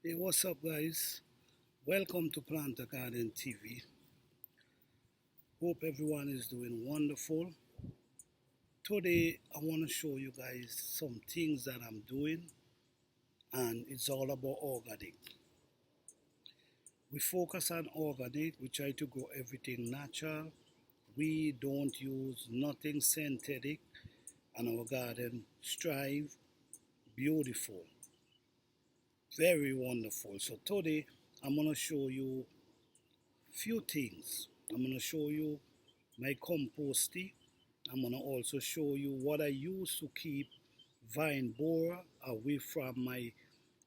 Hey, what's up, guys? Welcome to Planter Garden TV. Hope everyone is doing wonderful. Today, I want to show you guys some things that I'm doing, and it's all about organic. We focus on organic, we try to grow everything natural. We don't use nothing synthetic, and our garden strive beautiful, very wonderful. So, today, I'm going to show you few things. I'm going to show you my composting. I'm going to also show you what I use to keep vine borer away from my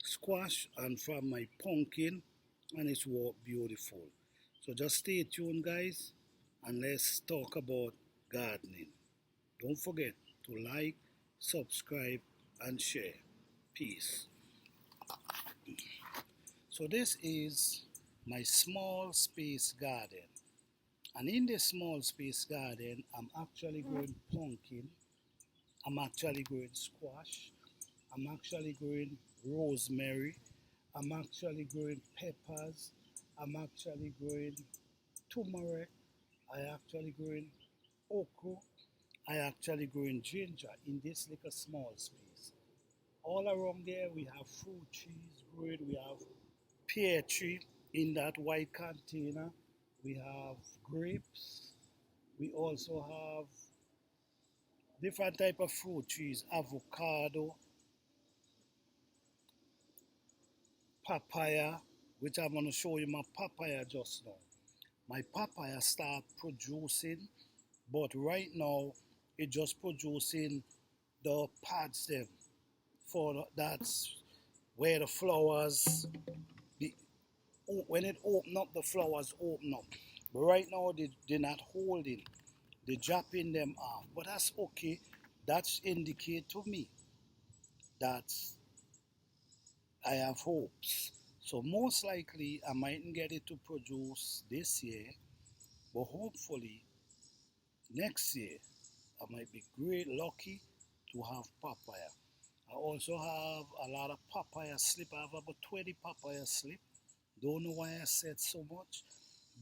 squash and from my pumpkin, and it's work beautiful. So just stay tuned, guys, and let's talk about gardening. Don't forget to like, subscribe, and share. Peace. So this is my small space garden. And in this small space garden, I'm actually growing pumpkin, I'm actually growing squash, I'm actually growing rosemary, I'm actually growing peppers, I'm actually growing turmeric, I actually growing okra, I actually growing ginger in this little small space. All around there we have fruit trees growing, we have pear tree in that white container, we have grapes, we also have different type of fruit trees, avocado, papaya, which I'm going to show you my papaya just now. My papaya start producing, but right now it just producing the pods them that's where the flowers, the, when it open up, the flowers open up. But right now they're not holding, they're dropping them off. But that's okay. That's indicate to me that I have hopes. So most likely I mightn't get it to produce this year, but hopefully next year I might be great lucky to have papaya. I also have a lot of papaya slip. I have about 20 papaya slip. Don't know why I said so much,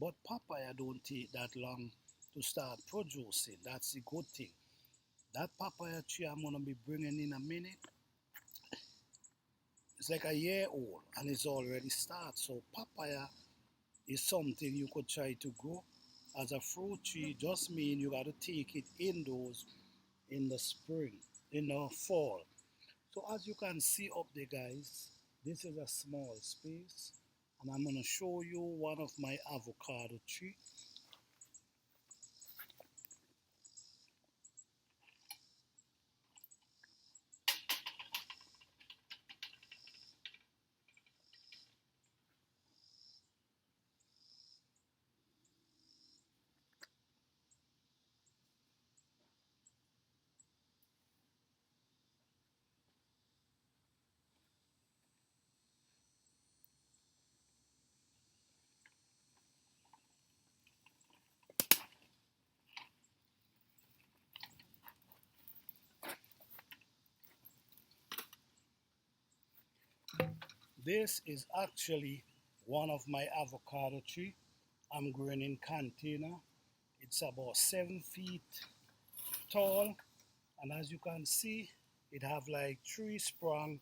but papaya don't take that long to start producing. That's the good thing. That papaya tree I'm gonna be bringing in a minute, it's like a year old and it's already started. So papaya is something you could try to grow as a fruit tree. Just mean you got to take it indoors in the spring, in the fall. So as you can see up there, guys, this is a small space, and I'm gonna show you one of my avocado tree. This is actually one of my avocado tree. I'm growing in container. It's about 7 feet tall, and as you can see, it have like 3 sprung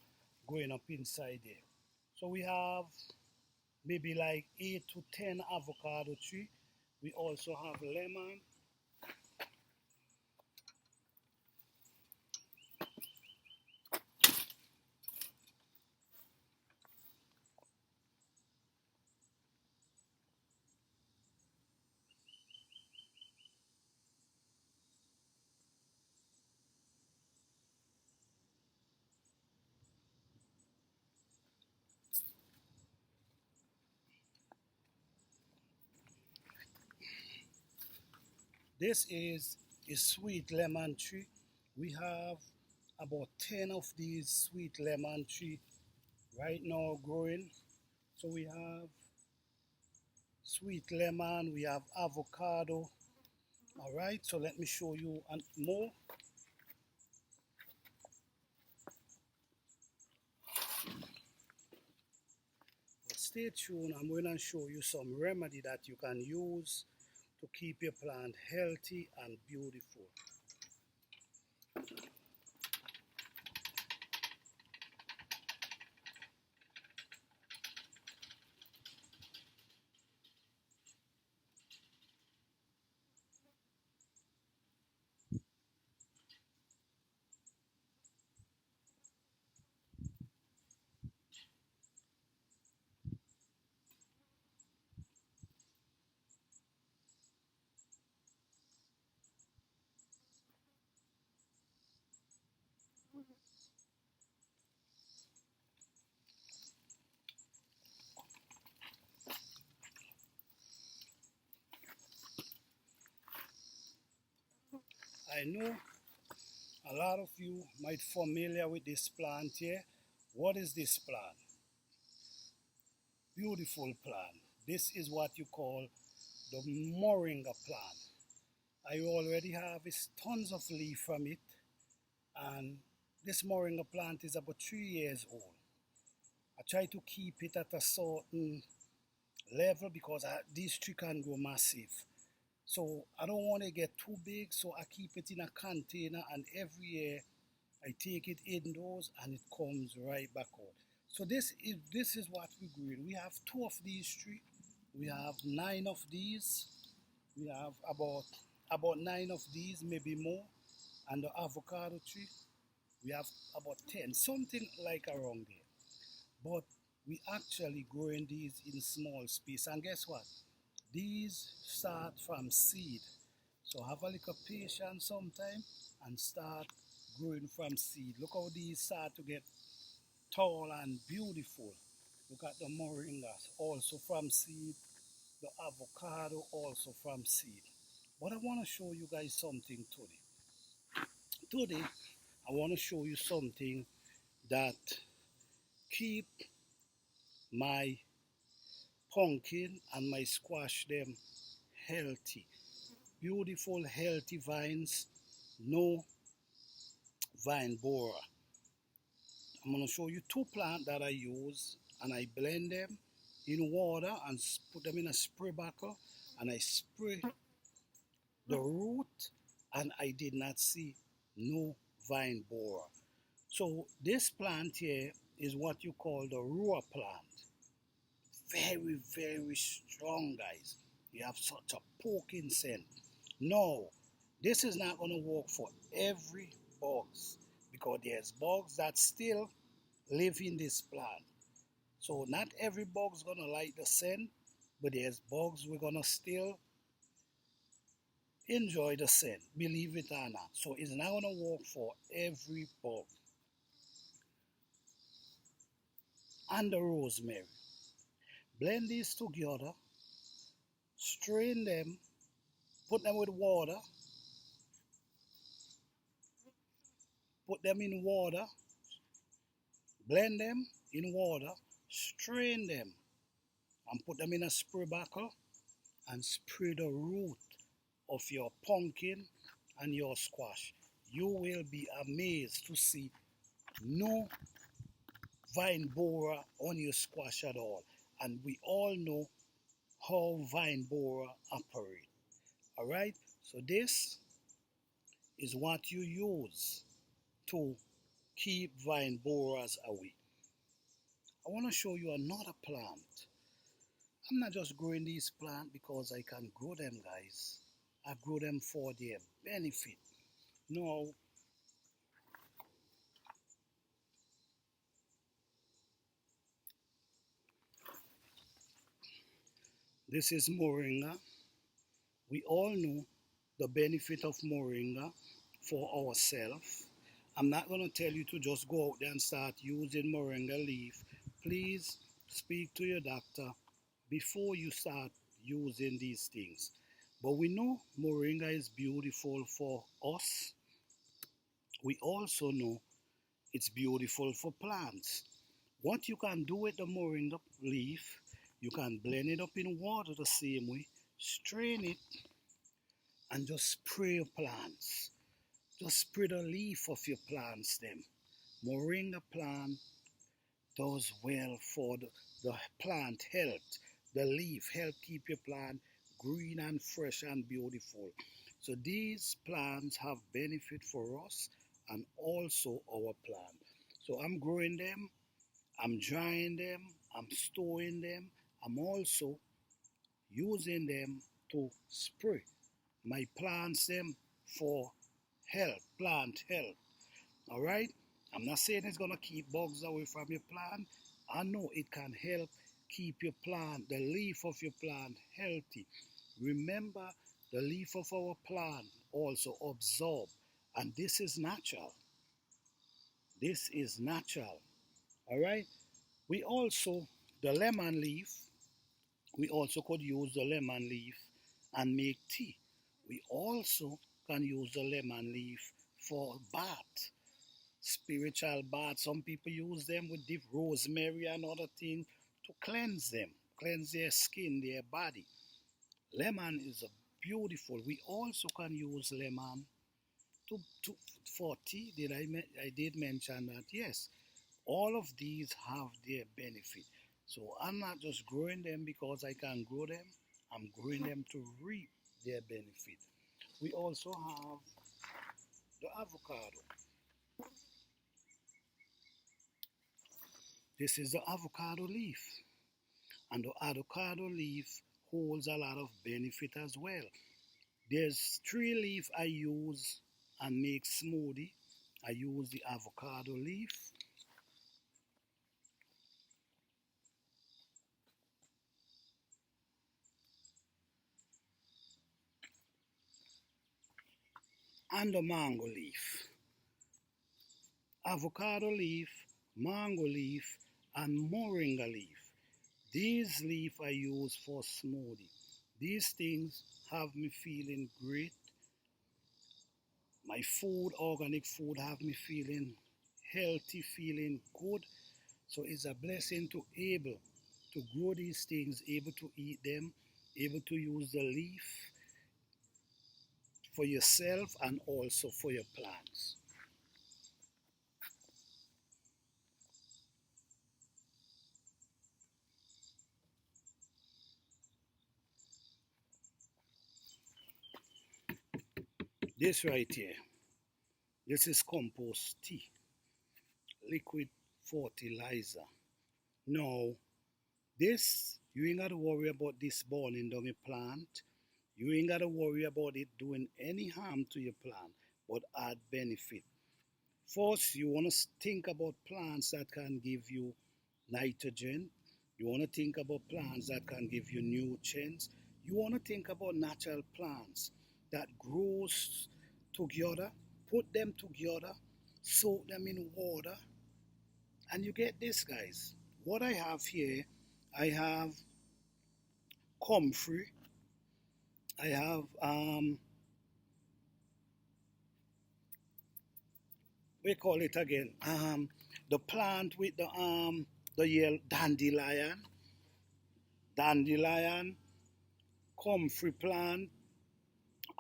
going up inside there. So we have maybe like 8 to 10 avocado tree. We also have lemon. This is a sweet lemon tree. We have about 10 of these sweet lemon tree right now growing. So we have sweet lemon, we have avocado. All right, so let me show you more. stay tuned. I'm going to show you some remedy that you can use to keep your plant healthy and beautiful. I know a lot of you might familiar with this plant here. What is this plant? Beautiful plant. This is what you call the moringa plant. I already harvest tons of leaf from it, and this moringa plant is about 3 years old. I try to keep it at a certain level because these trees can grow massive. So I don't want to get too big, so I keep it in a container, and every year I take it indoors and it comes right back out. So this is what we grew. We have two of these trees. We have 9 of these. We have about 9 of these, maybe more. And the avocado tree, we have about 10, something like around there. But we actually growing these in small space. And guess what? These start from seed. So have a little patience sometime and start growing from seed. Look how these start to get tall and beautiful. Look at the moringas also from seed, the avocado also from seed. But I want to show you guys something today. Today, I want to show you something that keep my pumpkin and my squash them healthy. Beautiful healthy vines, no vine borer. I'm going to show you 2 plants that I use, and I blend them in water and put them in a spray bottle, and I spray the root, and I did not see no vine borer. So this plant here is what you call the raw plant. Very, very strong, guys. You have such a poking scent. No, this is not going to work for every bugs, because there's bugs that still live in this plant. So not every bug's going to like the scent, but there's bugs we're going to still enjoy the scent, believe it or not. So it's not going to work for every bug. And the rosemary. Blend these together, strain them, put them with water, put them in water, blend them in water, strain them, and put them in a spray bottle and spray the root of your pumpkin and your squash. You will be amazed to see no vine borer on your squash at all. And we all know how vine borer operate. All right, so this is what you use to keep vine borers away. I want to show you another plant. I'm not just growing these plants because I can grow them, guys. I grow them for their benefit. No, this is moringa. We all know the benefit of moringa for ourselves. I'm not going to tell you to just go out there and start using moringa leaf. Please speak to your doctor before you start using these things. But we know moringa is beautiful for us. We also know it's beautiful for plants. What you can do with the moringa leaf, you can blend it up in water the same way, strain it, and just spray your plants. Just spray the leaf of your plants them. Moringa plant does well for the plant health. The leaf help keep your plant green and fresh and beautiful. So these plants have benefit for us and also our plant. So I'm growing them, I'm drying them, I'm storing them, I'm also using them to spray my plants them for health, plant health. All right. I'm not saying it's gonna keep bugs away from your plant. I know it can help keep your plant, the leaf of your plant, healthy. Remember, the leaf of our plant also absorb, and this is natural. This is natural. All right. We also the lemon leaf. We also could use the lemon leaf and make tea. We also can use the lemon leaf for bath, spiritual bath. Some people use them with deep rosemary and other things to cleanse them, cleanse their skin, their body. Lemon is a beautiful. We also can use lemon to for tea. I did mention that? Yes, all of these have their benefit. So I'm not just growing them because I can grow them. I'm growing them to reap their benefit. We also have the avocado. This is the avocado leaf. And the avocado leaf holds a lot of benefit as well. There's three leaf I use and make smoothie. I use the avocado leaf and the mango leaf. Avocado leaf, mango leaf, and moringa leaf. These leaf I use for smoothie. These things have me feeling great. My food, organic food, have me feeling healthy, feeling good. So it's a blessing to able to grow these things, able to eat them, able to use the leaf for yourself and also for your plants. This right here, this is compost tea, liquid fertilizer. Now, this, you ain't got to worry about this burning down your plant. You ain't got to worry about it doing any harm to your plant, but add benefit. First, you want to think about plants that can give you nitrogen. You want to think about plants that can give you nutrients. You want to think about natural plants that grows together, put them together, soak them in water, and you get this, guys. What I have here, I have comfrey, I have we call it again the plant with the yellow dandelion, comfrey plant,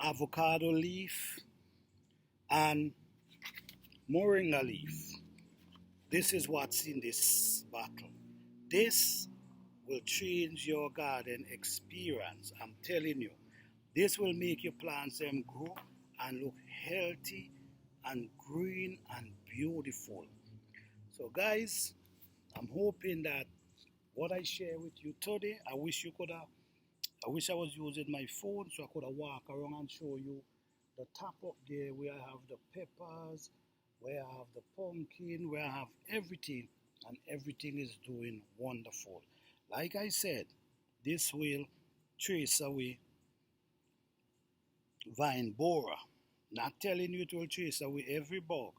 avocado leaf, and moringa leaf. This is what's in this bottle. This will change your garden experience. I'm telling you, this will make your plants grow and look healthy and green and beautiful. So, guys, I'm hoping that what I share with you today, I wish you could have. I wish I was using my phone so I could have walked around and show you the top up there where I have the peppers, where I have the pumpkin, where I have everything, and everything is doing wonderful. Like I said, this will chase away vine borer. Not telling you it will chase away every bug,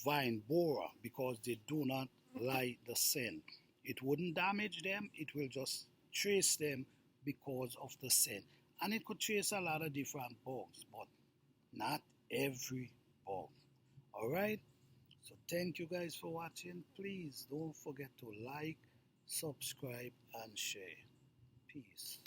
vine borer, because they do not like the scent. It wouldn't damage them, it will just chase them because of the scent. And it could chase a lot of different bugs, but not every bug. Alright? So thank you guys for watching. Please don't forget to like, subscribe, and share. Peace.